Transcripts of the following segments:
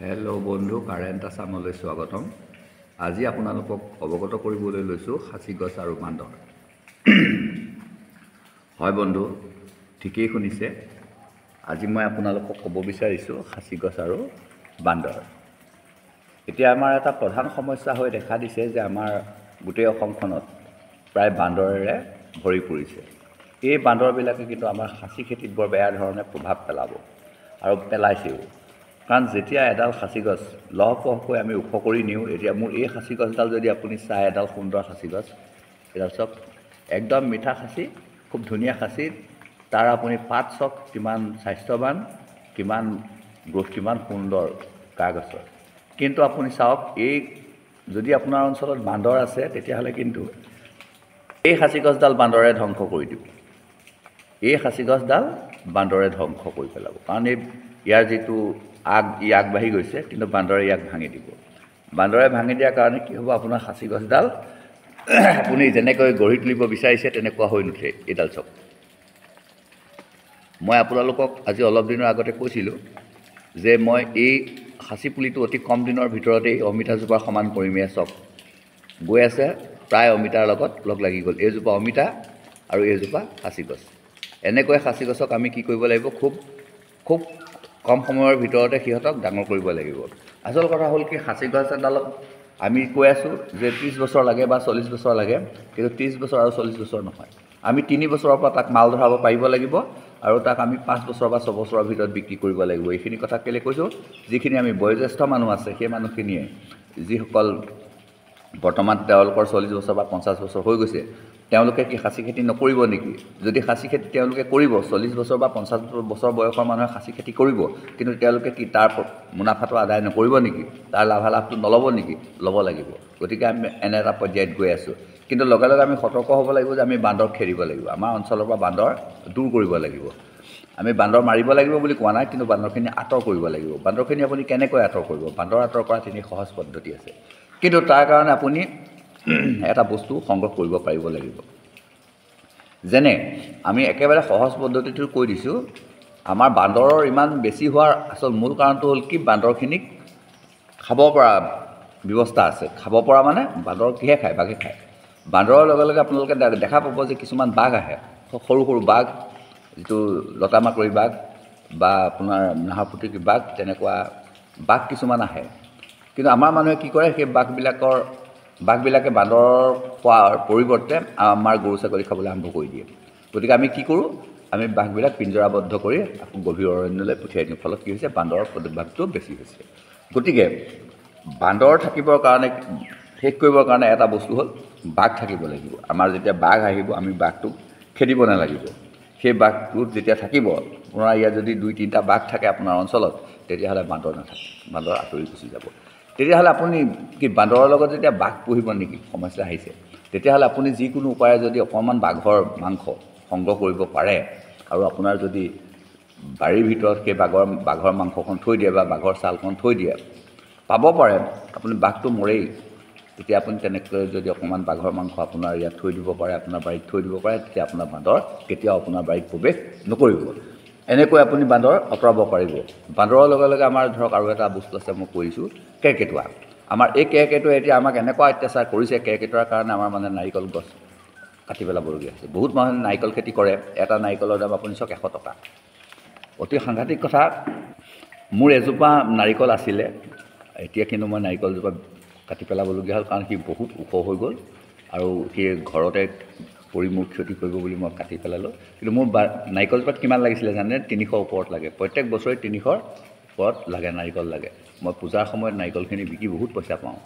Hello' বন্ধু, current আছামলৈ স্বাগতম। আজি আপোনালোকক অৱগত কৰিবলৈ লৈছোঁ সাঁচিগছ আৰু বান্দৰ। হয় বন্ধু, ঠিকেই শুনিছে। আজি মই আপোনালোকক ক'ব বিচাৰিছোঁ সাঁচিগছ আৰু বান্দৰ। এতিয়া আমাৰ এটা প্ৰধান সমস্যা হৈ দেখা দিছে যে আমাৰ গোটেই অসমখনত প্ৰায় বান্দৰেৰে ভৰি পৰিছে। এই বান্দৰবিলাকে কিন্তু আমাৰ সাঁচি খেতিত বৰ বেয়া ধৰণে প্ৰভাৱ পেলাব আৰু পেলাইছেও। কাৰণ যেতিয়া এডাল সাঁচিগছ লহপহকৈ আমি ওখ কৰি নিওঁ, এতিয়া মোৰ এই সাঁচিগছডাল যদি আপুনি চায়, এডাল সুন্দৰ সাঁচিগছ, এডাল চাওক, একদম মিঠা সাঁচি, খুব ধুনীয়া সাঁচি, তাৰ আপুনি পাত চাওক কিমান স্বাস্থ্যৱান, কিমান গ্ৰোথ, কিমান সুন্দৰ গছৰ। কিন্তু আপুনি চাওক, এই যদি আপোনাৰ অঞ্চলত বান্দৰ আছে তেতিয়াহ'লে কিন্তু এই সাঁচিগছডাল বান্দৰে ধ্বংস কৰি দিব। এই সাঁচিগছডাল বান্দৰে ধ্বংস কৰি পেলাব, কাৰণ ইয়াৰ যিটো আগবাঢ়ি গৈছে, কিন্তু বান্দৰে ইয়াক ভাঙি দিব। বান্দৰে ভাঙি দিয়াৰ কাৰণে কি হ'ব, আপোনাৰ সাঁচিগছডাল আপুনি যেনেকৈ গঢ়ি তুলিব বিচাৰিছে তেনেকুৱা হৈ নুঠে। এইডাল চাওক, মই আপোনালোকক আজি অলপ দিনৰ আগতে কৈছিলোঁ যে মই এই সাঁচি পুলিটো অতি কম দিনৰ ভিতৰতেই অমিতাজোপাৰ সমান কৰিমেই। চাওক, গৈ আছে, প্ৰায় অমিতাৰ লগত লগ লাগি গ'ল। এইজোপা অমিতা আৰু এইজোপা সাঁচিগছ। এনেকৈ সাঁচিগছক আমি কি কৰিব লাগিব, খুব কম সময়ৰ ভিতৰতে সিহঁতক ডাঙৰ কৰিব লাগিব। আচল কথা হ'ল কি, সাঁচিগছ এডালত আমি কৈ আছোঁ যে 30 বছৰ লাগে বা 40 বছৰ লাগে, কিন্তু 30 বছৰ আৰু 40 বছৰ নহয়। আমি 3 বছৰৰ পৰা তাক মাল ধৰাব পাৰিব লাগিব আৰু তাক আমি 5 বছৰ বা 6 বছৰৰ ভিতৰত বিক্ৰী কৰিব লাগিব। এইখিনি কথা কেলৈ কৈছোঁ, যিখিনি আমি বয়োজ্যেষ্ঠ মানুহ আছে, সেই মানুহখিনিয়ে যিসকল বৰ্তমান তেওঁলোকৰ 40 বছৰ বা 50 বছৰ হৈ গৈছে, তেওঁলোকে কি সাঁচি খেতি নকৰিব নেকি? যদি সাঁচি খেতি তেওঁলোকে কৰিব, 40 বছৰ বা 50 বছৰ বয়সৰ মানুহে সাঁচি খেতি কৰিব, কিন্তু তেওঁলোকে কি তাৰ মুনাফাটো আদায় নকৰিব নেকি? তাৰ লাভালাভটো নল'ব নেকি? ল'ব লাগিব। গতিকে আমি এনে এটা পৰ্যায়ত গৈ আছোঁ। কিন্তু লগে লগে আমি সতৰ্ক হ'ব লাগিব যে আমি বান্দৰ খেদিব লাগিব। আমাৰ অঞ্চলৰ পৰা বান্দৰ দূৰ কৰিব লাগিব। আমি বান্দৰ মাৰিব লাগিব বুলি কোৱা নাই, কিন্তু বান্দৰখিনি আঁতৰ কৰিব লাগিব। বান্দৰখিনি আপুনি কেনেকৈ আঁতৰ কৰিব? বান্দৰ আঁতৰ কৰা 3 সহজ পদ্ধতি আছে, কিন্তু তাৰ কাৰণে আপুনি এটা বস্তু সংগ্ৰহ কৰিব পাৰিব লাগিব। যেনে আমি একেবাৰে সহজ পদ্ধতিটো কৈ দিছোঁ। আমাৰ বান্দৰৰ ইমান বেছি হোৱাৰ আচল মূল কাৰণটো হ'ল কি, বান্দৰখিনিক খাব পৰা ব্যৱস্থা আছে। খাব পৰা মানে বান্দৰ কিহে খায়? বাঘে খায়। বান্দৰৰ লগে লগে আপোনালোকে দেখা পাব যে কিছুমান বাঘ আহে, সৰু সৰু বাঘ, যিটো লতা মাকৰি বাঘ বা আপোনাৰ নাহৰফুটুকী বাঘ, তেনেকুৱা বাঘ কিছুমান আহে। কিন্তু আমাৰ মানুহে কি কৰে, সেই বাঘবিলাকে বান্দৰ খোৱাৰ পৰিৱৰ্তে আমাৰ গৰু ছাগলী খাবলৈ আৰম্ভ কৰি দিয়ে। গতিকে আমি কি কৰোঁ, আমি বাঘবিলাক পিঞ্জৰাবদ্ধ কৰি আকৌ গভীৰ অৰণ্যলৈ পঠিয়াই দিওঁ। ফলত কি হৈছে, বান্দৰৰ প্ৰাদুৰ্ভাৱটো বেছি হৈছে। গতিকে বান্দৰ থাকিবৰ কাৰণে, শেষ কৰিবৰ কাৰণে এটা বস্তু হ'ল বাঘ থাকিব লাগিব। আমাৰ যেতিয়া বাঘ আহিব, আমি বাঘটোক খেদিব নালাগিব। সেই বাঘটোত যেতিয়া থাকিব, আপোনাৰ ইয়াত যদি 2-3টা বাঘ থাকে আপোনাৰ অঞ্চলত, তেতিয়াহ'লে বান্দৰ নাথাকে, বান্দৰ আঁতৰি গুচি যাব। তেতিয়াহ'লে আপুনি কি বান্দৰৰ লগত যেতিয়া বাঘ পুহিব নেকি, সমস্যা আহিছে। তেতিয়াহ'লে আপুনি যিকোনো উপায়ে যদি অকণমান বাঘৰ মাংস সংগ্ৰহ কৰিব পাৰে, আৰু আপোনাৰ যদি বাৰীৰ ভিতৰত সেই বাঘৰ মাংসখন থৈ দিয়ে বা বাঘৰ ছালখন থৈ দিয়ে, পাব পাৰে, আপুনি বাঘটো মৰেই, তেতিয়া আপুনি তেনেকৈ যদি অকণমান বাঘৰ মাংস আপোনাৰ ইয়াত থৈ দিব পাৰে, আপোনাৰ বাৰীত থৈ দিব পাৰে, তেতিয়া আপোনাৰ বান্দৰ কেতিয়াও আপোনাৰ বাৰীত প্ৰৱেশ নকৰিব। এনেকৈ আপুনি বান্দৰ আঁতৰাব পাৰিব। বান্দৰৰ লগে লগে আমাৰ ধৰক আৰু এটা বস্তু আছে, মই কৈছোঁ, কেৰ্কেটুৱা। আমাৰ এই কেৰ্কেটুৱাই এতিয়া আমাক এনেকুৱা অত্যাচাৰ কৰিছে, কেৰ্কেটুৱাৰ কাৰণে আমাৰ মানে নাৰিকল গছ কাটি পেলাবলগীয়া হৈছে। বহুত মানুহে নাৰিকল খেতি কৰে, এটা নাৰিকলৰ দাম আপুনি চাওক 100 টকা। অতি সাংঘাতিক কথা। মোৰ এজোপা নাৰিকল আছিলে, এতিয়া কিন্তু মই নাৰিকলজোপা কাটি পেলাবলগীয়া হ'ল, কাৰণ সি বহুত ওখ হৈ গ'ল আৰু সি ঘৰতে পৰি মোৰ ক্ষতি কৰিব বুলি মই কাটি পেলালোঁ। কিন্তু মোৰ নাৰিকলজোপাত কিমান লাগিছিলে জানে? 300 ওপৰত লাগে। প্ৰত্যেক বছৰে 300 ওপৰত লাগে, নাৰিকল লাগে। মই পূজাৰ সময়ত নাৰিকলখিনি বিকি বহুত পইচা পাওঁ।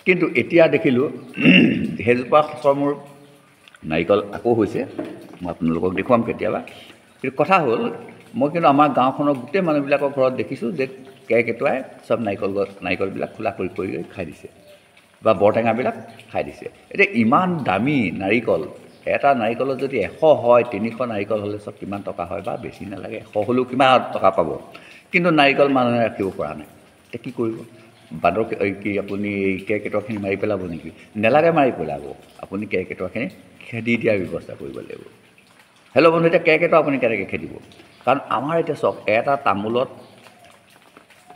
কিন্তু এতিয়া দেখিলোঁ সেইজোপা গছৰ মোৰ নাৰিকল আকৌ হৈছে, মই আপোনালোকক দেখুৱাম কেতিয়াবা। কিন্তু কথা হ'ল, মই কিন্তু আমাৰ গাঁওখনৰ গোটেই মানুহবিলাকৰ ঘৰত দেখিছোঁ যে কেৰ্কেটুৱাই চব নাৰিকলবিলাক খোলা কৰি খাই দিছে, বা বৰটেঙাবিলাক খাই দিছে। এতিয়া ইমান দামী নাৰিকল, এটা নাৰিকলত যদি 100 হয়, 300 নাৰিকল হ'লে চব কিমান টকা হয়, বা বেছি নালাগে, 100 হ'লেও কিমান টকা পাব। কিন্তু নাৰিকল মানুহে ৰাখিব পৰা নাই। এতিয়া কি কৰিব? বান্দৰ কি আপুনি এই কেৰ্কেটুৱাখিনি মাৰি পেলাব নেকি? নেলাগে মাৰি পেলাব, আপুনি কেৰ্কেটুৱাখিনি খেদি দিয়াৰ ব্যৱস্থা কৰিব লাগিব। হেল্ল' বন্ধু, এতিয়া কেৰ্কেটুৱা আপুনি কেনেকৈ খেদিব? কাৰণ আমাৰ এতিয়া চাওক, এটা তামোলত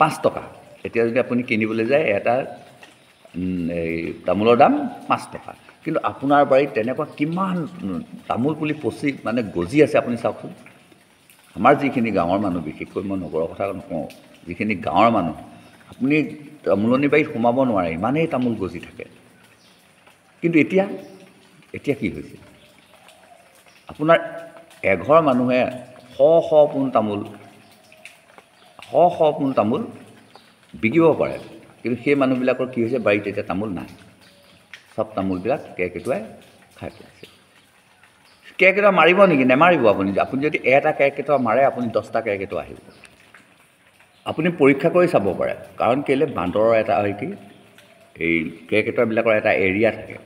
5 টকা, এতিয়া যদি আপুনি কিনিবলৈ যায় এটা এই তামোলৰ দাম 5 টকা, কিন্তু আপোনাৰ বাৰীত তেনেকুৱা কিমান তামোল পুলি পচি মানে গজি আছে আপুনি চাওকচোন। আমাৰ যিখিনি গাঁৱৰ মানুহ, বিশেষকৈ মই নগৰৰ কথা নকওঁ, যিখিনি গাঁৱৰ মানুহ, আপুনি তামোলনি বাৰীত সোমাব নোৱাৰে, ইমানেই তামোল গজি থাকে। কিন্তু এতিয়া কি হৈছে, আপোনাৰ এঘৰ মানুহে শ পোণ তামোল বিকিব পাৰে, কিন্তু সেই মানুহবিলাকৰ কি হৈছে, বাৰীত এতিয়া তামোল নাই, চব তামোলবিলাক কেৰ্কেটুৱাই খাই পেলাইছে। কেৰ্কেটুৱা মাৰিব নেকি? নেমাৰিব। আপুনি যদি এটা কেৰ্কেটুৱা মাৰে, আপুনি 10টা কেৰ্কেটুৱা আহিব। আপুনি পৰীক্ষা কৰি চাব পাৰে, কাৰণ কেলৈ বান্দৰৰ এটা কি এই কেৰ্কেটুৱাবিলাকৰ এটা এৰিয়া থাকে।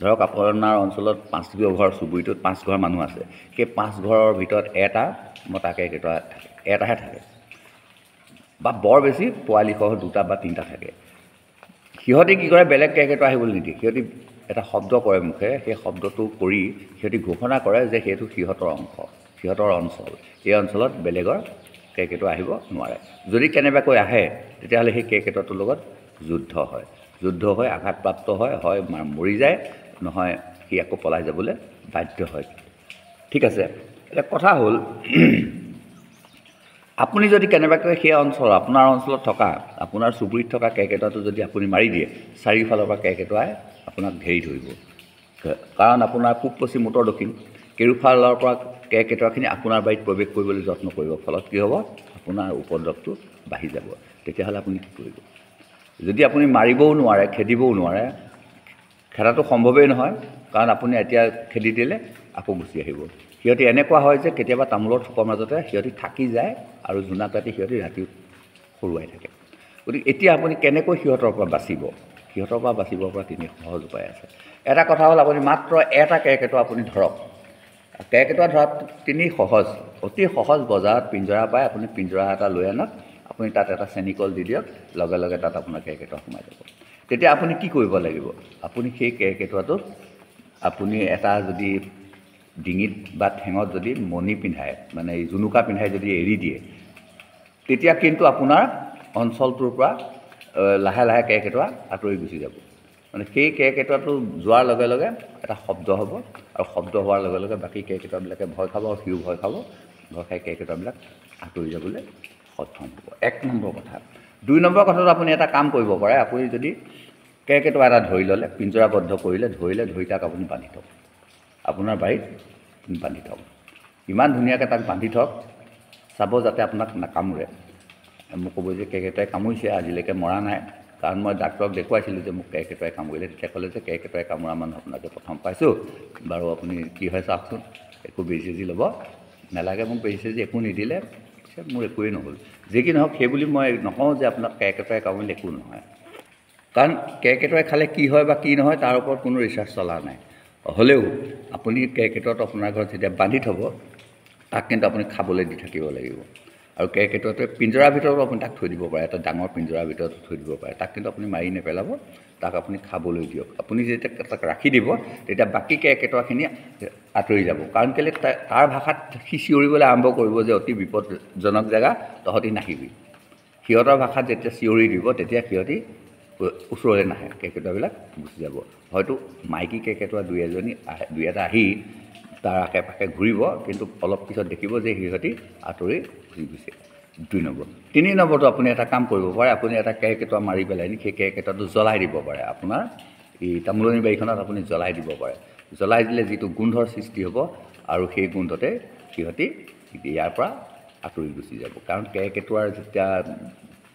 ধৰক আপোনাৰ অঞ্চলত 5 ঘৰ, চুবুৰীটোত 5 ঘৰ মানুহ আছে, সেই 5 ঘৰৰ ভিতৰত এটা মতা কেৰ্কেটুৱা থাকে, এটাহে থাকে, বা বৰ বেছি পোৱালিসহ 2টা বা 3টা থাকে। সিহঁতে কি কৰে, বেলেগ কেৰ্কেটুৱা আহিবলৈ নিদিয়ে। সিহঁতে এটা শব্দ কৰে মুখেৰে, সেই শব্দটো কৰি সিহঁতে ঘোষণা কৰে যে সেইটো সিহঁতৰ অংশ, সিহঁতৰ অঞ্চল, এই অঞ্চলত বেলেগৰ কেৰ্কেটুৱা আহিব নোৱাৰে। যদি কেনেবাকৈ আহে, তেতিয়াহ'লে সেই কেৰ্কেটুৱাটোৰ লগত যুদ্ধ হৈ আঘাতপ্ৰাপ্ত হয় মৰি যায়, নহয় সি আকৌ পলাই যাবলৈ বাধ্য হয়। ঠিক আছে, এতিয়া কথা হ'ল, আপুনি যদি কেনেবাকৈ সেই অঞ্চল, আপোনাৰ অঞ্চলত থকা, আপোনাৰ চুবুৰীত থকা কেৰ্কেটুৱাটো যদি আপুনি মাৰি দিয়ে, চাৰিওফালৰ পৰা কেৰ্কেটুৱাই আপোনাক ঘেৰি ধৰিব। কাৰণ আপোনাৰ পূব, পশ্চিম, উত্তৰ, দক্ষিণ কেৰুফালৰ পৰা কেৰ্কেটুৱাখিনি আপোনাৰ বাৰীত প্ৰৱেশ কৰিবলৈ যত্ন কৰিব। ফলত কি হ'ব, আপোনাৰ উপদ্ৰৱটো বাঢ়ি যাব। তেতিয়াহ'লে আপুনি কি কৰিব? যদি আপুনি মাৰিবও নোৱাৰে, খেদিবও নোৱাৰে, খেদাটো সম্ভৱেই নহয়, কাৰণ আপুনি এতিয়া খেদি দিলে আকৌ গুচি আহিব। সিহঁতি এনেকুৱা হয় যে কেতিয়াবা তামোলৰ থোকৰ মাজতে সিহঁতি থাকি যায় আৰু জোনাক ৰাতি সিহঁতি ৰাতি সৰুৱাই থাকে। গতিকে এতিয়া আপুনি কেনেকৈ সিহঁতৰ পৰা বাচিব? সিহঁতৰ পৰা বাচিবৰ পৰা 3 সহজ উপায় আছে। এটা কথা হ'ল, আপুনি মাত্ৰ এটা কেৰ্কেটুৱা আপুনি ধৰক। কেৰ্কেটুৱা ধৰাত 3 সহজ, অতি সহজ। বজাৰত পিঞ্জৰা পায়, আপুনি পিঞ্জৰা এটা লৈ আনক, আপুনি তাত এটা চেনিকল দি দিয়ক, লগে লগে তাত আপোনাৰ কেৰ্কেটুৱা সোমাই যাব। তেতিয়া আপুনি কি কৰিব লাগিব? আপুনি সেই কেৰ্কেটুৱাটোত আপুনি এটা যদি ডিঙিত বা ঠেঙত যদি মণি পিন্ধাই, মানে এই জুনুকা পিন্ধাই যদি এৰি দিয়ে, তেতিয়া কিন্তু আপোনাৰ অঞ্চলটোৰ পৰা লাহে লাহে কেৰ্কেটুৱা আঁতৰি গুচি যাব। মানে সেই কেৰ্কেটুৱাটো যোৱাৰ লগে লগে এটা শব্দ হ'ব, আৰু শব্দ হোৱাৰ লগে লগে বাকী কেৰ্কেটুৱাবিলাকে ভয় খাব, আৰু সিও ভয় খাব। ভয় খাই কেৰ্কেটুৱাবিলাক আঁতৰি যাবলৈ সক্ষম হ'ব। 1 নম্বৰ কথা। 2 নম্বৰ কথাটো আপুনি এটা কাম কৰিব পাৰে। আপুনি যদি কেৰ্কেটুৱা এটা ধৰি ল'লে, পিঞ্জৰাবদ্ধ কৰিলে, ধৰি তাক আপুনি বান্ধি থওক, আপোনাৰ বাৰীত বান্ধি থওক। ইমান ধুনীয়াকৈ তাক বান্ধি থওক, চাব যাতে আপোনাক নাকামোৰে। মোক ক'ব যে কেৰ্কেটুৱাই কামুৰিছে, আজিলৈকে মৰা নাই, কাৰণ মই ডাক্তৰক দেখুৱাইছিলোঁ যে মোক কেৰ্কেটুৱাই কামুৰিলে। তেতিয়া ক'লে যে কেৰ্কেটুৱাই কামোৰা মানুহ আপোনাকে প্ৰথম পাইছোঁ, বাৰু আপুনি কি হয় চাওকচোন, একো বেজি চেজি ল'ব নালাগে। মোক বেজি চেজি একো নিদিলে, মোৰ একোৱেই নহ'ল। যি কি নহওক, সেই বুলি মই নকওঁ যে আপোনাক কেৰ্কেটুৱাই কামুৰিলে একো নহয়, কাৰণ কেৰ্কেটুৱাই খালে কি হয় বা কি নহয় তাৰ ওপৰত কোনো ৰিচাৰ্চ চলা নাই। হ'লেও আপুনি কেৰ্কেটুৱাটো আপোনাৰ ঘৰত যেতিয়া বান্ধি থ'ব, তাক কিন্তু আপুনি খাবলৈ দি থাকিব লাগিব। আৰু কেৰ্কেটুৱাটোৱে পিঞ্জৰাৰ ভিতৰতো আপুনি তাক থৈ দিব পাৰে, এটা ডাঙৰ পিঞ্জৰাৰ ভিতৰত থৈ দিব পাৰে। তাক কিন্তু আপুনি মাৰি নেপেলাব, তাক আপুনি খাবলৈ দিয়ক। আপুনি যেতিয়া তাক ৰাখি দিব, তেতিয়া বাকী কেৰ্কেটুৱাখিনি আঁতৰি যাব। কাৰণ কেলৈ, তাৰ ভাষাত সি চিঞৰিবলৈ আৰম্ভ কৰিব যে অতি বিপদজনক জেগা, তহঁতি নাহিবি। সিহঁতৰ ভাষাত যেতিয়া চিঞৰি দিব, তেতিয়া সিহঁতি ওচৰলৈ নাহে, কেৰ্কেটুৱাবিলাক গুচি যাব। হয়তো মাইকী কেৰ্কেটুৱা 2-এটা আহি তাৰ আশে পাশে ঘূৰিব, কিন্তু অলপ পিছত দেখিব যে সিহঁতি আঁতৰি ঘূৰি গৈছে। 2 নম্বৰ। 3 নম্বৰটো আপুনি এটা কাম কৰিব পাৰে। আপুনি এটা কেৰ্কেটুৱা মাৰি পেলাই নি সেই কেৰ্কেটুৱাটো জ্বলাই দিব পাৰে। আপোনাৰ এই তামোলনি বাৰীখনত আপুনি জ্বলাই দিব পাৰে। জ্বলাই দিলে যিটো গোন্ধৰ সৃষ্টি হ'ব, আৰু সেই গোন্ধতে সিহঁতি ইয়াৰ পৰা আঁতৰি গুচি যাব। কাৰণ কেৰ্কেটুৱাৰ যেতিয়া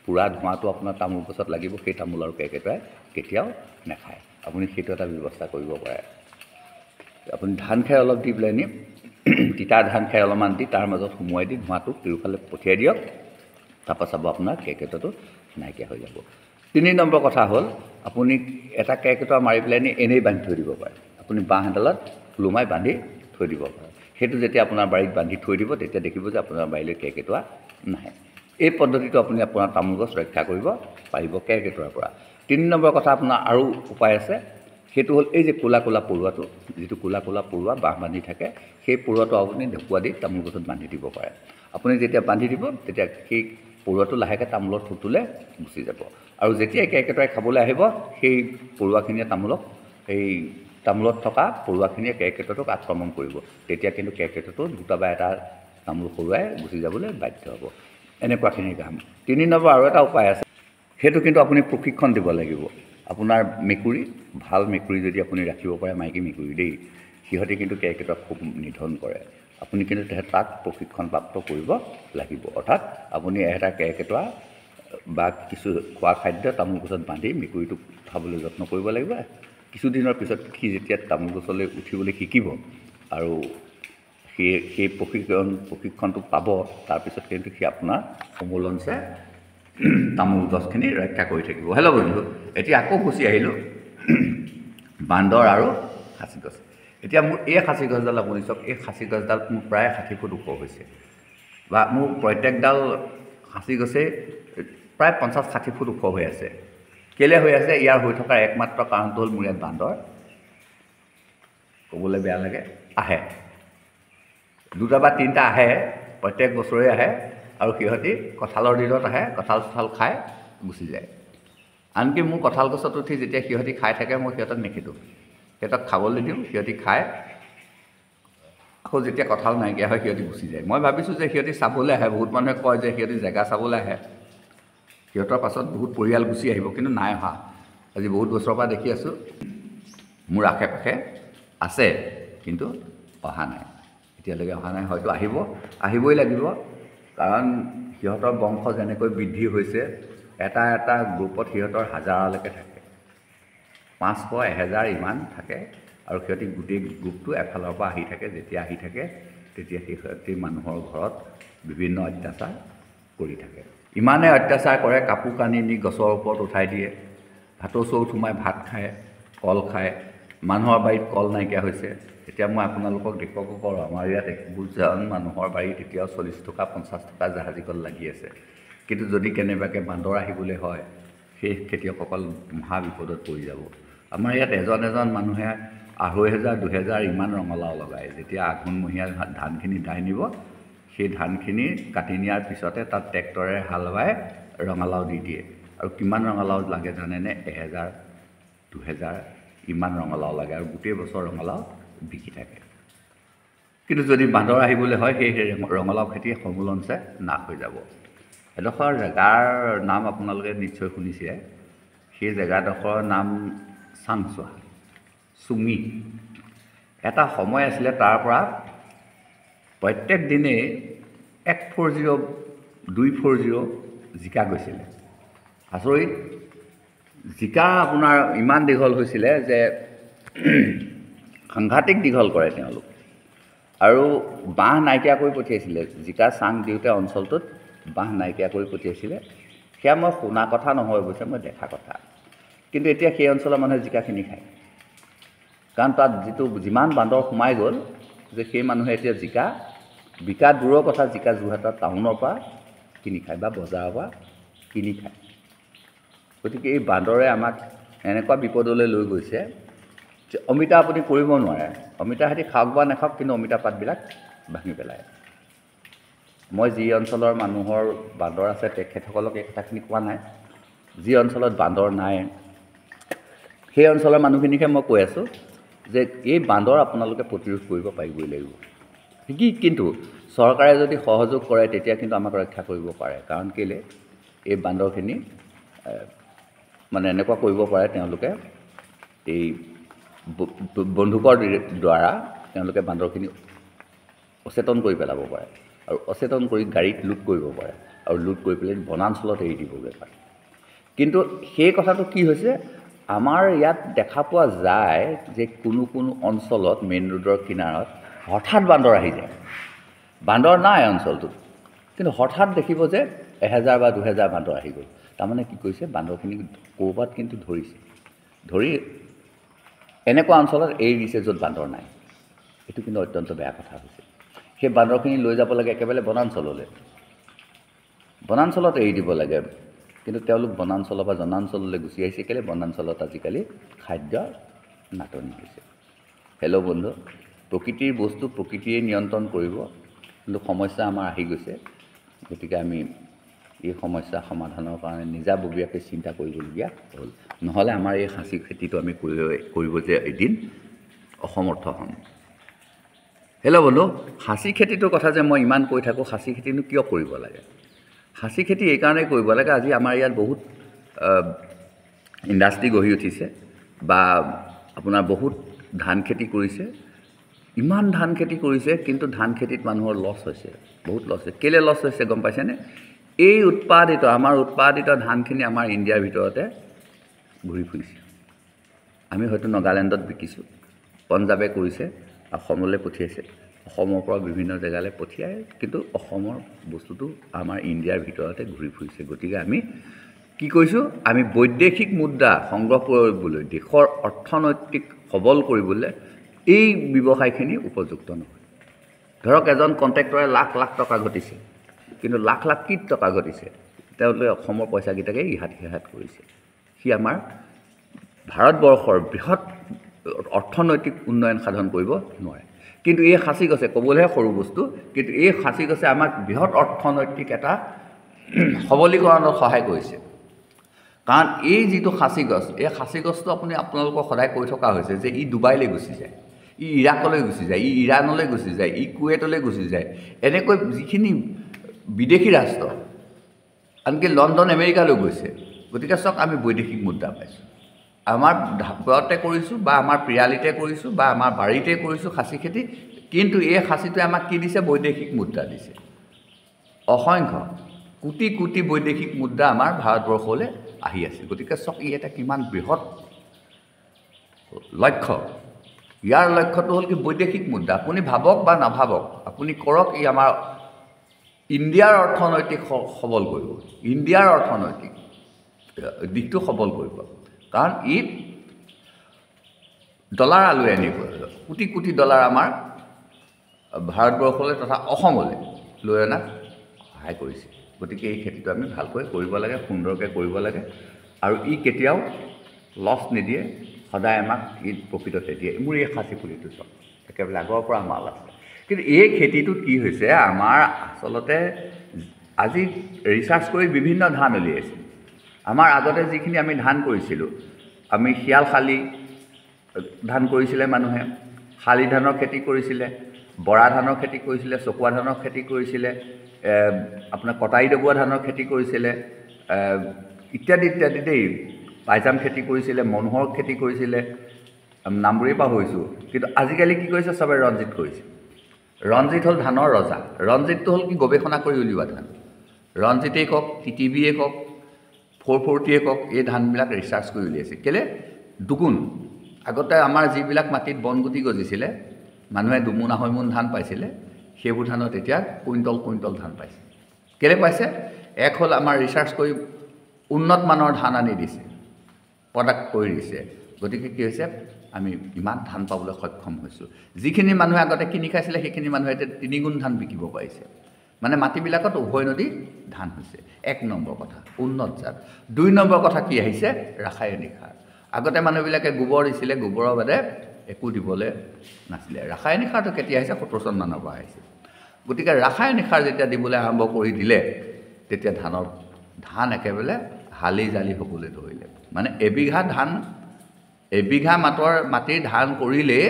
পুৰা ধোঁৱাটো আপোনাৰ তামোল গছত লাগিব, সেই তামোল আৰু কেৰ্কেটুৱাই কেতিয়াও নাখায়। আপুনি সেইটো এটা ব্যৱস্থা কৰিব পাৰে। আপুনি ধান খেৰ অলপ দি পেলাই নি, তিতা ধান খেৰ অলপমান দি তাৰ মাজত সুমুৱাই দি ধোঁৱাটো কেউফালে পঠিয়াই দিয়ক, তাৰপৰা চাব আপোনাৰ কেৰ্কেটুৱাটো নাইকিয়া হৈ যাব। 3 নম্বৰ কথা হ'ল, আপুনি এটা কেৰ্কেটুৱা মাৰি পেলাই নি এনেই বান্ধি থৈ দিব পাৰে। আপুনি বাঁহ এডালত ওলোমাই বান্ধি থৈ দিব পাৰে। সেইটো যেতিয়া আপোনাৰ বাৰীত বান্ধি থৈ দিব, তেতিয়া দেখিব যে আপোনাৰ বাৰীলৈ কেৰ্কেটুৱা নাহে। এই পদ্ধতিটো আপুনি আপোনাৰ তামোল গছ ৰক্ষা কৰিব পাৰিব কেৰ্কেটুৱাৰ পৰা। 3 নম্বৰ কথা, আপোনাৰ আৰু উপায় আছে। সেইটো হ'ল এই যে ক'লা পৰুৱাটো, যিটো ক'লা পৰুৱা বাঁহ বান্ধি থাকে, সেই পৰুৱাটো আপুনি ঢকুৱা দি তামোল গছত বান্ধি দিব পাৰে। আপুনি যেতিয়া বান্ধি দিব, তেতিয়া সেই পৰুৱাটো লাহেকৈ তামোলত থুতুলে গুচি যাব আৰু যেতিয়া কেৰ্কেটুৱাই খাবলৈ আহিব সেই পৰুৱাখিনিয়ে তামোলত থকা পৰুৱাখিনিয়ে কেৰ্কেটুৱাটোক আক্ৰমণ কৰিব তেতিয়া কিন্তু কেৰ্কেটুৱাটো দুটা বা এটা তামোল সৰুৱাই গুচি যাবলৈ বাধ্য হ'ব এনেকুৱাখিনি কাম 3 নম্বৰ আৰু এটা উপায় আছে সেইটো কিন্তু আপুনি প্ৰশিক্ষণ দিব লাগিব আপোনাৰ মেকুৰী ভাল মেকুৰী যদি আপুনি ৰাখিব পাৰে মাইকী মেকুৰী দেই সিহঁতে কিন্তু কেৰ্কেটুৱাক খুব নিধন কৰে আপুনি কিন্তু তাক প্ৰশিক্ষণ প্ৰাপ্ত কৰিব লাগিব অৰ্থাৎ আপুনি এটা কেৰ্কেটুৱা বা কিছু খোৱা খাদ্য তামোল গছত বান্ধি মেকুৰীটোক খাবলৈ যত্ন কৰিব লাগিব কিছুদিনৰ পিছত সি যেতিয়া তামোল গছলৈ উঠিবলৈ শিকিব আৰু সেই প্ৰশিক্ষণটো পাব তাৰপিছত কিন্তু সি আপোনাৰ সমোলঞ্চে তামোল গছখিনি ৰক্ষা কৰি থাকিব হেল্ল' বন্ধু এতিয়া আকৌ গুচি আহিলোঁ বান্দৰ আৰু খাচী গছ এতিয়া মোৰ এই খাচী গছডাল আপুনি চাওক এই খাচী গছডাল মোৰ প্ৰায় 60 ফুট ওখ হৈছে বা মোৰ প্ৰত্যেকডাল খাচী গছে প্ৰায় 50-60 ফুট ওখ হৈ আছে কেলে হৈ আছে ইয়াৰ হৈ থকাৰ একমাত্ৰ কাৰণটো হ'ল মোৰ ইয়াত বান্দৰ ক'বলৈ বেয়া লাগে আহে 2টা বা 3টা আহে প্ৰত্যেক বছৰে আহে আৰু সিহঁতি কঁঠালৰ দিনত আহে কঁঠাল খাই গুচি যায় আনকি মোৰ কঁঠাল গছত উঠি যেতিয়া সিহঁতি খাই থাকে মই সিহঁতক নেখেদোঁ সিহঁতক খাবলৈ দিওঁ সিহঁতি খাই আকৌ যেতিয়া কঁঠাল নাইকিয়া হয় সিহঁতি গুচি যায় মই ভাবিছোঁ যে সিহঁতি চাবলৈ আহে বহুত মানুহে কয় যে সিহঁতি জেগা চাবলৈ আহে সিহঁতৰ পাছত বহুত পৰিয়াল গুচি আহিব কিন্তু নাই অহা আজি বহুত বছৰৰ পৰা দেখি আছোঁ মোৰ আশে পাশে আছে কিন্তু অহা নাই এতিয়ালৈকে অহা নাই হয়তো আহিবই লাগিব কাৰণ সিহঁতৰ বংশ যেনেকৈ বৃদ্ধি হৈছে এটা গ্ৰুপত সিহঁতৰ হাজাৰলৈকে থাকে 500-1000 ইমান থাকে আৰু সিহঁতি গোটেই গ্ৰুপটো এফালৰ পৰা আহি থাকে যেতিয়া আহি থাকে তেতিয়া সিহঁতি মানুহৰ ঘৰত বিভিন্ন অত্যাচাৰ কৰি থাকে ইমানে অত্যাচাৰ কৰে কাপোৰ কানি নি গছৰ ওপৰত উঠাই দিয়ে ভাতৰ চৌত সোমাই ভাত খায় কল খায় মানুহৰ বাৰীত কল নাইকিয়া হৈছে এতিয়া মই আপোনালোকক দেখুৱাব পাৰোঁ আমাৰ ইয়াত একোজন মানুহৰ বাৰীত এতিয়াও 40 টকা 50 টকা জাহাজী কল লাগি আছে কিন্তু যদি কেনেবাকৈ বান্দৰ আহিবলৈ হয় সেই খেতিয়কসকল মহা বিপদত পৰি যাব আমাৰ ইয়াত এজন মানুহে 2500-2000 ইমান ৰঙালাও লগায় যেতিয়া আঘোণমহীয়া ধানখিনি দাই নিব সেই ধানখিনি কাটি নিয়াৰ পিছতে তাত ট্ৰেক্টৰে হাল বাই ৰঙালাও দি দিয়ে আৰু কিমান ৰঙালাও লাগে জানেনে 1000-2000 ইমান ৰঙালাও লাগে আৰু গোটেই বছৰ ৰঙালাও বিকি থাকে কিন্তু যদি বান্দৰ আহিবলৈ হয় সেই ৰঙালাও খেতি সমোলঞ্চে নাশ হৈ যাব এডোখৰ জেগাৰ নাম আপোনালোকে নিশ্চয় শুনিছে সেই জেগাডোখৰৰ নাম চাংচোৱা চুঙি এটা সময় আছিলে তাৰ পৰা প্ৰত্যেক দিনে 140-240 জিকা গৈছিলে আচৰিত জিকা আপোনাৰ ইমান দীঘল হৈছিলে যে সাংঘাতিক দীঘল কৰে তেওঁলোক আৰু বাঁহ নাইকিয়া কৰি পঠিয়াইছিলে জিকা চাং দিওঁতে অঞ্চলটোত বাঁহ নাইকিয়া কৰি পঠিয়াইছিলে সেয়া মই শুনা কথা নহয় অৱশ্যে মই দেখা কথা কিন্তু এতিয়া সেই অঞ্চলৰ মানুহে জিকাখিনি খায় কাৰণ তাত যিমান বান্দৰ সোমাই গ'ল যে সেই মানুহে এতিয়া জিকা বিকা দূৰৰ কথা জিকা যোৰহাটৰ টাউনৰ পৰা কিনি খায় বা বজাৰৰ পৰা কিনি খায় গতিকে এই বান্দৰে আমাক এনেকুৱা বিপদলৈ লৈ গৈছে যে অমিতা আপুনি কৰিব নোৱাৰে অমিতা সিহঁতি খাওক বা নাখাওক কিন্তু অমিতা পাতবিলাক ভাঙি পেলায় মই যি অঞ্চলৰ মানুহৰ বান্দৰ আছে তেখেতসকলক এই কথাখিনি কোৱা নাই যি অঞ্চলত বান্দৰ নাই সেই অঞ্চলৰ মানুহখিনিকহে মই কৈ আছোঁ যে এই বান্দৰ আপোনালোকে প্ৰতিৰোধ কৰিব পাৰিবই লাগিব কিন্তু চৰকাৰে যদি সহযোগ কৰে তেতিয়া কিন্তু আমাক ৰক্ষা কৰিব পাৰে কাৰণ কেলৈ এই বান্দৰখিনি মানে এনেকুৱা কৰিব পাৰে তেওঁলোকে এই বন্দুকৰ দ্বাৰা তেওঁলোকে বান্দৰখিনি অচেতন কৰি পেলাব পাৰে আৰু অচেতন কৰি গাড়ীত লুট কৰিব পাৰে আৰু লুট কৰি পেলাই বনাঞ্চলত এৰি দিবগৈ পাৰে কিন্তু সেই কথাটো কি হৈছে আমাৰ ইয়াত দেখা পোৱা যায় যে কোনো অঞ্চলত মেইন ৰোডৰ কিনাৰত হঠাৎ বান্দৰ আহি যায় বান্দৰ নাই অঞ্চলটোত কিন্তু হঠাৎ দেখিব যে 1000 বা 2000 বান্দৰ আহি গ'ল তাৰমানে কি কৰিছে বান্দৰখিনি ক'ৰবাত কিন্তু ধৰি এনেকুৱা অঞ্চলত এৰি দিছে য'ত বান্দৰ নাই এইটো কিন্তু অত্যন্ত বেয়া কথা হৈছে সেই বান্দৰখিনি লৈ যাব লাগে একেবাৰে বনাঞ্চলত এৰি দিব লাগে কিন্তু তেওঁলোক বনাঞ্চলৰ পৰা জনাঞ্চললৈ গুচি আহিছে কেলৈ বনাঞ্চলত আজিকালি খাদ্যৰ নাটনি হৈছে হেল্ল' বন্ধু প্ৰকৃতিৰ বস্তু প্ৰকৃতিয়ে নিয়ন্ত্ৰণ কৰিব কিন্তু সমস্যা আমাৰ আহি গৈছে গতিকে আমি এই সমস্যা সমাধানৰ কাৰণে নিজাববীয়াকৈ চিন্তা কৰিবলগীয়া হ'ল। নহ'লে আমাৰ এই খাচী খেতিটো আমি কৰিব যে এদিন অসমৰ্থ হ'ম। হেল্ল' বন্ধু, খাচী খেতিটোৰ কথা যে মই ইমান কৈ থাকোঁ, খাচী খেতিনো কিয় কৰিব লাগে? খাচী খেতি এইকাৰণেই কৰিব লাগে, আজি আমাৰ ইয়াত বহুত ইণ্ডাষ্ট্ৰি গঢ়ি উঠিছে বা আপোনাৰ বহুত ধান খেতি কৰিছে। ইমান ধান খেতি কৰিছে, কিন্তু ধান খেতিত মানুহৰ লছ হৈছে, বহুত লছ হৈছে। কেলৈ লছ হৈছে গম পাইছেনে? এই আমাৰ উৎপাদিত ধানখিনি আমাৰ ইণ্ডিয়াৰ ভিতৰতে ঘূৰি ফুৰিছে। আমি হয়তো নাগালেণ্ডত বিকিছোঁ, পঞ্জাৱে কৰিছে, অসমলৈ পঠিয়াইছে, অসমৰ পৰা বিভিন্ন জেগালৈ পঠিয়াই, কিন্তু অসমৰ বস্তুটো আমাৰ ইণ্ডিয়াৰ ভিতৰতে ঘূৰি ফুৰিছে। গতিকে আমি কি কৰিছোঁ? আমি বৈদেশিক মুদ্ৰা সংগ্ৰহ কৰিবলৈ, দেশৰ অৰ্থনৈতিক সবল কৰিবলৈ এই ব্যৱসায়খিনি উপযুক্ত নহয়। ধৰক এজন কণ্ট্ৰেক্টৰে লাখ লাখ টকা ঘটিছে, কিন্তু লাখ লাখ কি টকা ঘটিছে? তেওঁলোকে অসমৰ পইচাকেইটাকে ইহাত সিহাত কৰিছে। সি আমাৰ ভাৰতবৰ্ষৰ বৃহৎ অৰ্থনৈতিক উন্নয়ন সাধন কৰিব নোৱাৰে। কিন্তু এই খাচী গছে, ক'বলৈহে সৰু বস্তু, কিন্তু এই খাচী গছে আমাক বৃহৎ অৰ্থনৈতিক এটা সবলীকৰণত সহায় কৰিছে। কাৰণ এই যিটো খাচী গছ, এই খাচী গছটো আপোনালোকক সদায় কৈ থকা হৈছে যে ই ডুবাইলৈ গুচি যায়, ই ইৰাকলৈ গুচি যায়, ই ইৰাণলৈ গুচি যায়, ই কুৱেইটলৈ গুচি যায়। এনেকৈ যিখিনি বিদেশী ৰাষ্ট্ৰ, আনকি লণ্ডন আমেৰিকালৈ গৈছে। গতিকে চাওক, আমি বৈদেশিক মুদ্ৰা পাইছোঁ। আমাৰ ঘৰতে কৰিছোঁ বা আমাৰ পিৰালিতে কৰিছোঁ বা আমাৰ বাৰীতে কৰিছোঁ খাচী খেতি, কিন্তু এই খাচীটোৱে আমাক কি দিছে? বৈদেশিক মুদ্ৰা দিছে। অসংখ্য কোটি কোটি বৈদেশিক মুদ্ৰা আমাৰ ভাৰতবৰ্ষলৈ আহি আছে। গতিকে চাওক, ই এটা কিমান বৃহৎ লক্ষ্য। ইয়াৰ লক্ষ্যটো হ'ল কি? বৈদেশিক মুদ্ৰা। আপুনি ভাবক বা নাভাবক, আপুনি কৰক, ই আমাৰ ইণ্ডিয়াৰ অৰ্থনৈতিক সবল কৰিব, ইণ্ডিয়াৰ অৰ্থনৈতিক দিশটো সবল কৰিব। কাৰণ ই ডলাৰ আলুৱে আনিব, কোটি কোটি ডলাৰ আমাৰ ভাৰতবৰ্ষলৈ তথা অসমলৈ লৈ অনাত সহায় কৰিছে। গতিকে এই খেতিটো আমি ভালকৈ কৰিব লাগে, সুন্দৰকৈ কৰিব লাগে, আৰু ই কেতিয়াও লছ নিদিয়ে, সদায় আমাক ই প্ৰফিটতে দিয়ে। মোৰ এই খাচী পুলিটো চাওক, একেবাৰে আগৰ পৰা মাল আছে। কিন্তু এই খেতিটোত কি হৈছে? আমাৰ আচলতে আজি ৰিচাৰ্চ কৰি বিভিন্ন ধান উলিয়াইছে। আমাৰ আগতে যিখিনি আমি ধান কৰিছিলোঁ, আমি শিয়াল শালি ধান কৰিছিলে মানুহে, শালি ধানৰ খেতি কৰিছিলে, বৰা ধানৰ খেতি কৰিছিলে, চকুৱা ধানৰ খেতি কৰিছিলে, আপোনাৰ কটাৰী ডবোৱা ধানৰ খেতি কৰিছিলে, ইত্যাদি ইত্যাদি দেই, পাইজাম খেতি কৰিছিলে, মনোহৰ খেতি কৰিছিলে, নামবোৰেই পাহৰিছোঁ। কিন্তু আজিকালি কি কৰিছে? চবে ৰঞ্জিত কৰিছে। ৰঞ্জিত হ'ল ধানৰ ৰজা। ৰঞ্জিতটো হ'ল কি? গৱেষণা কৰি উলিওৱা ধান। ৰঞ্জিতেই কওক, টিটিবিয়ে কওক, 440 কওক, এই ধানবিলাক ৰিচাৰ্চ কৰি উলিয়াইছে। কেলৈ? দুগুণ। আগতে আমাৰ যিবিলাক মাটিত বনগুটি গজিছিলে, মানুহে দুমোন আঢ়ৈমোন ধান পাইছিলে, সেইবোৰ ধানত এতিয়া কুইণ্টল কুইণ্টল ধান পাইছে। কেলৈ পাইছে? এক হ'ল আমাৰ ৰিচাৰ্চ কৰি উন্নত মানৰ ধান আনি দিছে, প্ৰডাক্ট কৰি দিছে। গতিকে কি হৈছে? আমি ইমান ধান পাবলৈ সক্ষম হৈছোঁ। যিখিনি মানুহে আগতে কিনি খাইছিলে, সেইখিনি মানুহে এতিয়া 3 গুণ ধান বিকিব পাৰিছে। মানে মাটিবিলাকত উভয় নদী ধান হৈছে। 1 নম্বৰ কথা, উন্নত জাত। 2 নম্বৰ কথা কি আহিছে? ৰাসায়নিক সাৰ। আগতে মানুহবিলাকে গোবৰ দিছিলে, গোবৰৰ বাদে একো দিবলৈ নাছিলে। ৰাসায়নিক সাৰটো কেতিয়া আহিছে? 70 চনমানৰ পৰা আহিছে। গতিকে ৰাসায়নিক সাৰ যেতিয়া দিবলৈ আৰম্ভ কৰি দিলে, তেতিয়া ধান একেবাৰে হালি জালি হ'বলৈ ধৰিলে। মানে এবিঘা মাটিৰ ধান কৰিলেই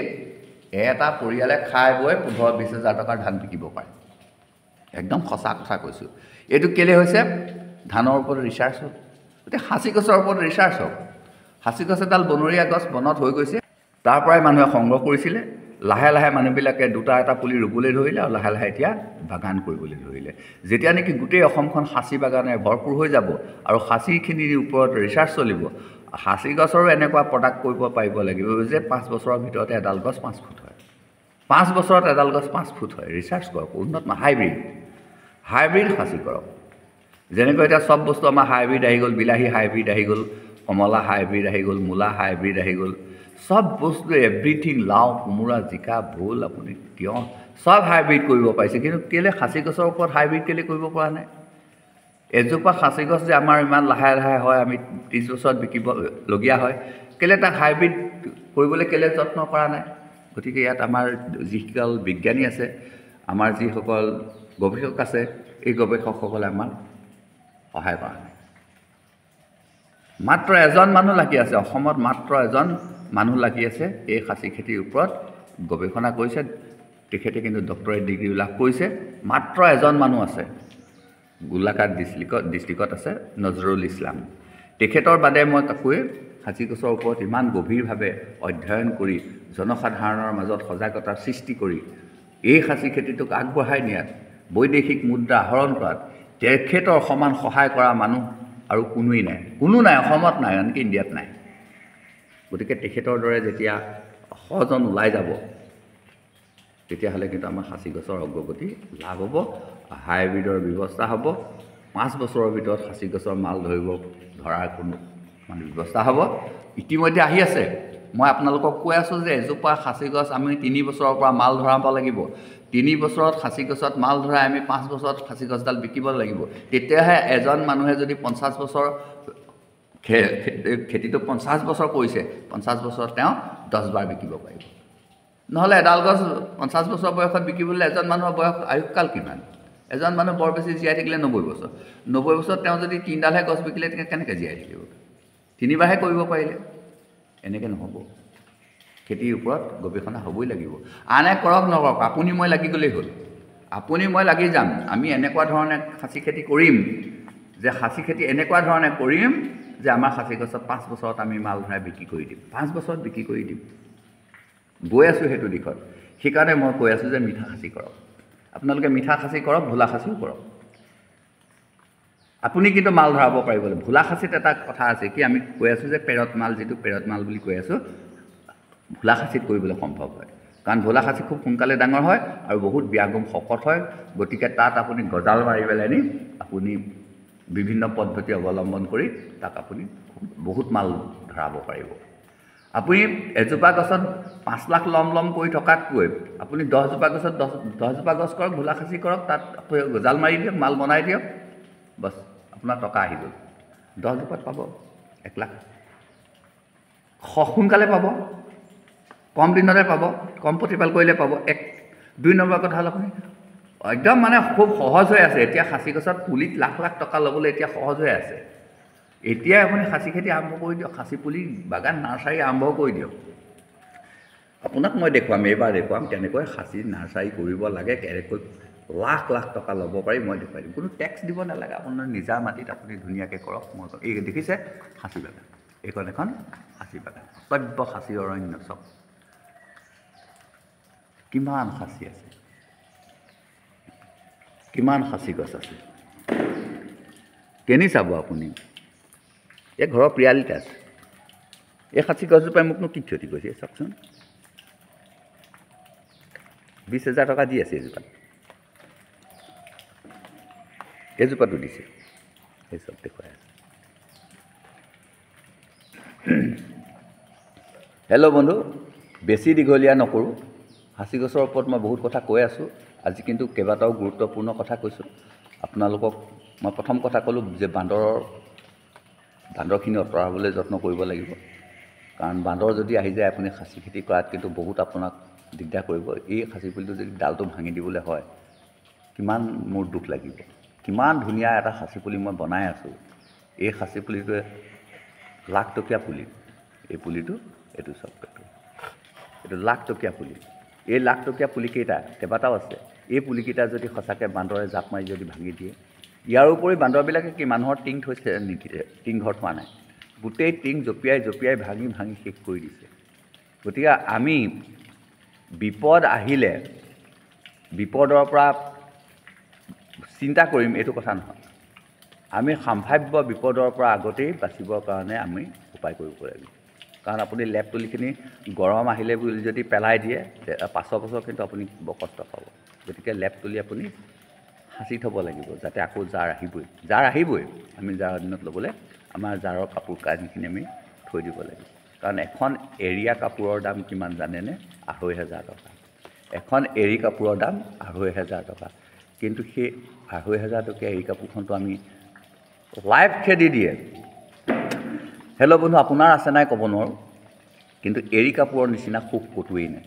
এটা পৰিয়ালে খাই বৈ 15-20 হাজাৰ টকাৰ ধান বিকিব পাৰে। একদম সঁচা কথা কৈছোঁ। এইটো কেলৈ হৈছে? ধানৰ ওপৰত ৰিচাৰ্চ হ'ল। গতিকে খাচী গছৰ ওপৰত ৰিচাৰ্চ হওক। খাচী গছ এডাল বনৰীয়া গছ, বনত হৈ গৈছে, তাৰ পৰাই মানুহে সংগ্ৰহ কৰিছিলে। লাহে লাহে মানুহবিলাকে 2-এটা পুলি ৰুবলৈ ধৰিলে, আৰু লাহে লাহে এতিয়া বাগান কৰিবলৈ ধৰিলে। যেতিয়া নেকি গোটেই অসমখন খাচী বাগানে ভৰপূৰ হৈ যাব আৰু খাচীখিনিৰ ওপৰত ৰিচাৰ্চ চলিব, খাচী গছৰো এনেকুৱা প্ৰডাক্ট কৰিব পাৰিব লাগিব যে 5 বছৰৰ ভিতৰতে এডাল গছ 5 ফুট হয়, 5 বছৰত এডাল গছ 5 ফুট হয়। ৰিচাৰ্চ কৰক, উন্নত হাইব্ৰিড খাচী কৰক। যেনেকৈ এতিয়া চব বস্তু আমাৰ হাইব্ৰিড আহি গ'ল, বিলাহী হাইব্ৰিড আহি গ'ল, কমলা হাইব্ৰিড আহি গ'ল, মূলা হাইব্ৰিড আহি গ'ল, চব বস্তু এভৰিথিং, লাও, কোমোৰা, জিকা, ভোল, আপুনি তিয়ঁহ, চব হাইব্ৰিড কৰিব পাৰিছে। কিন্তু কেলৈ খাচী গছৰ ওপৰত হাইব্ৰিড কেলৈ কৰিব পৰা নাই? এজোপা খাচী গছ যে আমাৰ ইমান লাহে লাহে হয়, আমি 30 বছৰত বিকিবলগীয়া হয়, কেলৈ তাক হাইব্ৰিড কৰিবলৈ কেলৈ যত্ন কৰা নাই? গতিকে ইয়াত আমাৰ যিসকল বিজ্ঞানী আছে, আমাৰ যিসকল গৱেষক আছে, এই গৱেষকসকলে আমাক সহায় কৰা নাই। মাত্ৰ এজন মানুহ লাগি আছে অসমত, মাত্ৰ এজন মানুহ লাগি আছে এই খাচী খেতিৰ ওপৰত গৱেষণা কৰিছে। তেখেতে কিন্তু ডক্টৰেট ডিগ্ৰী লাভ কৰিছে। মাত্ৰ এজন মানুহ আছে, গোলাঘাট ডিষ্ট্ৰিক্টত আছে, নজৰুল ইছলাম। তেখেতৰ বাদে মই কাকোৱে খাচী গছৰ ওপৰত ইমান গভীৰভাৱে অধ্যয়ন কৰি জনসাধাৰণৰ মাজত সজাগতাৰ সৃষ্টি কৰি এই খাচী খেতিটোক আগবঢ়াই নিয়াত, বৈদেশিক মুদ্ৰা আহৰণ কৰাত তেখেতৰ সমান সহায় কৰা মানুহ আৰু কোনোৱেই নাই, কোনো নাই, অসমত নাই, আনকি ইণ্ডিয়াত নাই। গতিকে তেখেতৰ দৰে যেতিয়া সজন ওলাই যাব তেতিয়াহ'লে কিন্তু আমাৰ খাচী গছৰ অগ্ৰগতি লাভ হ'ব, হাইব্ৰিডৰ ব্যৱস্থা হ'ব। 5 বছৰৰ ভিতৰত খাচী গছৰ মাল ধৰাৰ কোনো ব্যৱস্থা হ'ব। ইতিমধ্যে আহি আছে। মই আপোনালোকক কৈ আছোঁ যে এজোপা খাচী গছ আমি 3 বছৰৰ পৰা মাল ধৰাব লাগিব। 3 বছৰত খাচী গছত মাল ধৰাই আমি 5 বছৰত খাচী গছডাল বিকিব লাগিব। তেতিয়াহে এজন মানুহে যদি 50 বছৰ খেতিটো 50 বছৰ কৰিছে, 50 বছৰত তেওঁ 10 বাৰ বিকিব পাৰিব। নহ'লে এডাল গছ 50 বছৰ বয়সত বিকিবলৈ এজন মানুহৰ আয়ুসকাল কিমান? এজন মানুহ বৰ বেছি জীয়াই থাকিলে 90 বছৰ। 90 বছৰত তেওঁ যদি 3ডালহে গছ বিকিলে কেনেকৈ জীয়াই থাকিব? 3 বাৰহে কৰিব পাৰিলে। এনেকৈ নহ'ব। খেতিৰ ওপৰত গৱেষণা হ'বই লাগিব। আনে কৰক নকৰক, আপুনি মই লাগি গ'লেই হ'ল। আপুনি মই লাগি যাম। আমি এনেকুৱা ধৰণে খাচী খেতি কৰিম যে খাচী খেতি এনেকুৱা ধৰণে কৰিম যে আমাৰ খাচী গছত 5 বছৰত আমি মাল ধৰাই বিক্ৰী কৰি দিম, 5 বছৰত বিক্ৰী কৰি দিম। গৈ আছোঁ সেইটো দিশত। সেইকাৰণে মই কৈ আছোঁ যে মিঠা খাচী কৰক। আপোনালোকে মিঠা খাচী কৰক, ভোলা খাচীও কৰক। আপুনি কিন্তু মাল ধৰাব পাৰিব লাগিব। ভোলা খাচীত এটা কথা আছে কি, আমি কৈ আছোঁ যে পেৰট মাল, যিটো পেৰট মাল বুলি কৈ আছোঁ, ভোলা খাচীত কৰিবলৈ সম্ভৱ হয়। কাৰণ ভোলা খাচী খুব সোনকালে ডাঙৰ হয় আৰু বহুত ব্যাগম শকত হয়। গতিকে তাত আপুনি গজাল মাৰি পেলাই নি আপুনি বিভিন্ন পদ্ধতি অৱলম্বন কৰি তাক আপুনি বহুত মাল ধৰাব পাৰিব। আপুনি এজোপা গছত 5 লাখ লম কৰি থকাতকৈ আপুনি 10জোপা গছত 10জোপা গছ কৰক, ভোলা খাচী কৰক, তাত গজাল মাৰি দিয়ক, মাল বনাই দিয়ক, বছ আপোনাৰ টকা আহি গ'ল। 10জোপাত পাব 1 লাখ, সোনকালে পাব, কম দিনতে পাব, কম প্ৰতিপাল কৰিলে পাব। 2 নম্বৰ কথা হ'ল আপুনি একদম মানে খুব সহজ হৈ আছে। এতিয়া খাচী গছত পুলিত লাখ লাখ টকা ল'বলৈ এতিয়া সহজ হৈ আছে। এতিয়াই আপুনি খাচী খেতি আৰম্ভ কৰি দিয়ক, খাচী পুলি বাগান নাৰ্চাৰী আৰম্ভ কৰি দিয়ক। আপোনাক মই দেখুৱাম, এইবাৰ দেখুৱাম কেনেকৈ খাচী নাৰ্চাৰী কৰিব লাগে, কেনেকৈ লাখ লাখ টকা ল'ব পাৰি মই দেখুৱাই দিম। কোনো টেক্স দিব নালাগে, আপোনাৰ নিজা মাটিত আপুনি ধুনীয়াকৈ কৰক। মই এই দেখিছে খাচী বাগান, এইখন এখন খাচী বাগান, অসভ্য খাচী অৰণ্য। চব কিমান খাচী আছে, কিমান খাচী গছ আছে, কেনি চাব আপুনি। এই ঘৰৰ পিৰালিতে আছে। এই খাচী গছজোপাই মোকনো কি ক্ষতি কৰিছে চাওকচোন। 20,000 টকা দি আছে এজোপাত, এজোপাতো দিছে। এই চব দেখুৱাই আছে। হেল্ল' বন্ধু, বেছি দীঘলীয়া নকৰোঁ। খাচী গছৰ ওপৰত মই বহুত কথা কৈ আছোঁ। আজি কিন্তু কেইবাটাও গুৰুত্বপূৰ্ণ কথা কৈছোঁ আপোনালোকক। মই প্ৰথম কথা ক'লোঁ যে বান্দৰখিনি আঁতৰাবলৈ যত্ন কৰিব লাগিব। কাৰণ বান্দৰ যদি আহি যায় আপুনি খাচী খেতি কৰাত কিন্তু বহুত আপোনাক দিগদাৰ কৰিব। এই খাচী পুলিটো যদি ডালটো ভাঙি দিবলৈ হয়, কিমান মোৰ দুখ লাগিব। কিমান ধুনীয়া এটা খাচী পুলি মই বনাই আছোঁ। এই খাচী পুলিটোৱে লাখ টকীয়া পুলি। এই পুলিটো এইটো চব, এইটো লাখ টকীয়া পুলি। এই লাখ টকীয়া পুলিকেইটা কেইবাটাও আছে। এই পুলিকেইটা যদি সঁচাকৈ বান্দৰে জাপ মাৰি যদি ভাঙি দিয়ে, ইয়াৰ উপৰি বান্দৰবিলাকে কি মানুহৰ টিং থৈছে নেকি? টিং ঘৰ থোৱা নাই, গোটেই টিং জঁপিয়াই ভাঙি শেষ কৰি দিছে। গতিকে আমি বিপদ আহিলে বিপদৰ পৰা চিন্তা কৰিম এইটো কথা নহয়। আমি সম্ভাৱ্য বিপদৰ পৰা আগতেই বাচিবৰ কাৰণে আমি উপায় কৰিব লাগিব। কাৰণ আপুনি লেপ তুলিখিনি গৰম আহিলে বুলি যদি পেলাই দিয়ে, 5 বছৰ কিন্তু আপুনি বৰ কষ্ট পাব। গতিকে লেপ তুলি আপুনি সাঁচি থ'ব লাগিব, যাতে আকৌ জাৰ আহিবই। আমি জাৰ অধীনত ল'বলৈ আমাৰ জাৰৰ কাপোৰ কানিখিনি আমি থৈ দিব লাগিব। কাৰণ এখন এৰীয়া কাপোৰৰ দাম কিমান জানেনে? 2,500 টকা। এখন এৰী কাপোৰৰ দাম 2,500 টকা। কিন্তু সেই 2,500 টকীয়া এৰী কাপোৰখনটো আমি লাইভ খেদি দিয়ে। হেল্ল' বন্ধু, আপোনাৰ আছে নাই ক'ব নোৱাৰোঁ, কিন্তু এৰী কাপোৰৰ নিচিনা সুখ ক'তোৱেই নাই।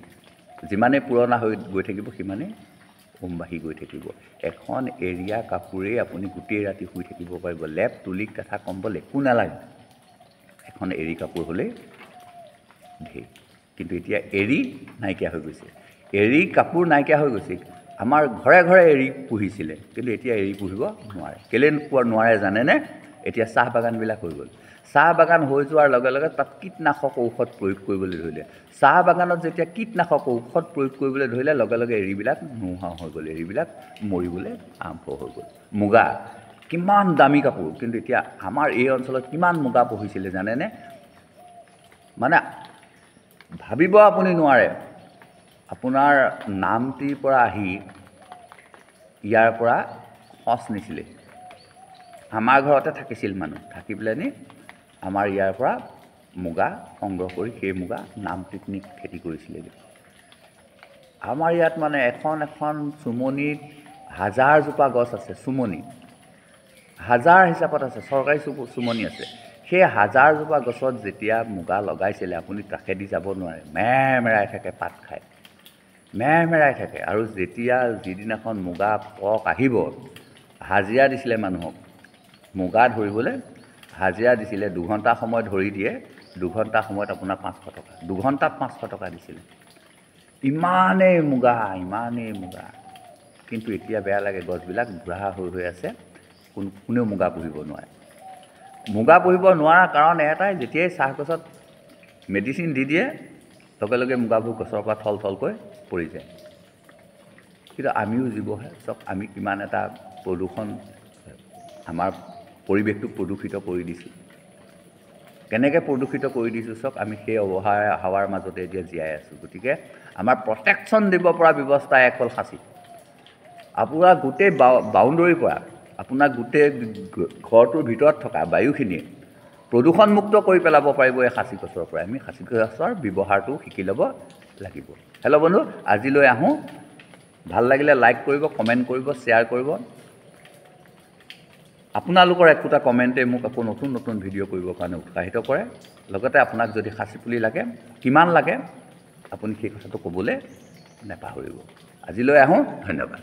যিমানেই পুৰণা হৈ গৈ থাকিব সিমানেই বাঢ়ি গৈ থাকিব। এখন এৰীয়া কাপোৰেই আপুনি গোটেই ৰাতি শুই থাকিব পাৰিব। লেপ তুলি কাঠা কম্বল একো নালাগে, এখন এৰী কাপোৰ হ'লেই ঢেৰ। কিন্তু এতিয়া এৰী নাইকিয়া হৈ গৈছে, এৰী কাপোৰ নাইকিয়া হৈ গৈছে। আমাৰ ঘৰে ঘৰে এৰী পুহিছিলে, কিন্তু এতিয়া এৰী পুহিব নোৱাৰে। কেলৈ নোৱাৰে জানেনে? এতিয়া চাহ বাগানবিলাক হৈ গ'ল। চাহ বাগান হৈ যোৱাৰ লগে লগে তাত কীটনাশক ঔষধ প্ৰয়োগ কৰিবলৈ ধৰিলে। চাহ বাগানত যেতিয়া কীটনাশক ঔষধ প্ৰয়োগ কৰিবলৈ ধৰিলে, লগে লগে এৰীবিলাক নোহোৱা হৈ গ'ল, এৰীবিলাক মৰিবলৈ আৰম্ভ হৈ গ'ল। মুগা কিমান দামী কাপোৰ, কিন্তু এতিয়া আমাৰ এই অঞ্চলত কিমান মুগা পুহিছিলে জানেনে? মানে ভাবিব আপুনি নোৱাৰে। আপোনাৰ নামটিৰ পৰা আহি ইয়াৰ পৰা সঁচ নিছিলে। আমাৰ ঘৰতে থাকিছিল মানুহ, থাকি পেলাইনি আমাৰ ইয়াৰ পৰা মুগা সংগ্ৰহ কৰি সেই মুগা নামটিত নি খেতি কৰিছিলেগৈ। আমাৰ ইয়াত মানে এখন এখন চুমনিত হাজাৰজোপা গছ আছে। চুমনি হাজাৰ হিচাপত আছে, চৰকাৰী চুমনি আছে। সেই হাজাৰজোপা গছত যেতিয়া মুগা লগাইছিলে, আপুনি কাষেদি যাব নোৱাৰে, মেৰমেৰাই থাকে, পাত খায়, মেৰমেৰাই থাকে। আৰু যেতিয়া যিদিনাখন মুগা পক আহিব, হাজিৰা দিছিলে মানুহক মুগা ধৰিবলৈ, হাজিৰা দিছিলে। 2 ঘণ্টা সময় ধৰি দিয়ে, 2 ঘণ্টা সময়ত আপোনাৰ 500 টকা, 2 ঘণ্টাত 500 টকা দিছিলে। ইমানেই মুগা, ইমানেই মুগা। কিন্তু এতিয়া বেয়া লাগে, গছবিলাক বুঢ়া হৈ আছে, কোনেও মুগা পুহিব নোৱাৰে। মুগা পুহিব নোৱাৰা কাৰণ এটাই, যেতিয়াই চাহ গছত মেডিচিন দি দিয়ে, লগে লগে মুগাবোৰ গছৰ পৰা থলকৈ পৰি যায়। কিন্তু আমিও জীৱহে, চাওক আমি কিমান এটা প্ৰদূষণ, আমাৰ পৰিৱেশটো প্ৰদূষিত কৰি দিছোঁ। কেনেকৈ প্ৰদূষিত কৰি দিছোঁ চাওক, আমি সেই হাৱাৰ মাজতে এতিয়া জীয়াই আছোঁ। গতিকে আমাৰ প্ৰটেকশ্যন দিব পৰা ব্যৱস্থা এক হ'ল সাঁচি। আপোনাৰ গোটেই বাউণ্ডৰীৰ পৰা আপোনাৰ গোটেই ঘৰটোৰ ভিতৰত থকা বায়ুখিনিয়ে প্ৰদূষণমুক্ত কৰি পেলাব পাৰিব এই সাঁচি গছৰ পৰা। আমি সাঁচি গছৰ ব্যৱহাৰটো শিকি ল'ব লাগিব। হেল্ল' বন্ধু, আজিলৈ আহোঁ। ভাল লাগিলে লাইক কৰিব, কমেণ্ট কৰিব, শ্বেয়াৰ কৰিব। আপোনালোকৰ একোটা কমেণ্টে মোক আকৌ নতুন নতুন ভিডিঅ' কৰিবৰ কাৰণে উৎসাহিত কৰে। লগতে আপোনাক যদি সাঁচি পুলি লাগে, কিমান লাগে, আপুনি সেই কথাটো ক'বলৈ নাপাহৰিব। আজিলৈ আহোঁ, ধন্যবাদ।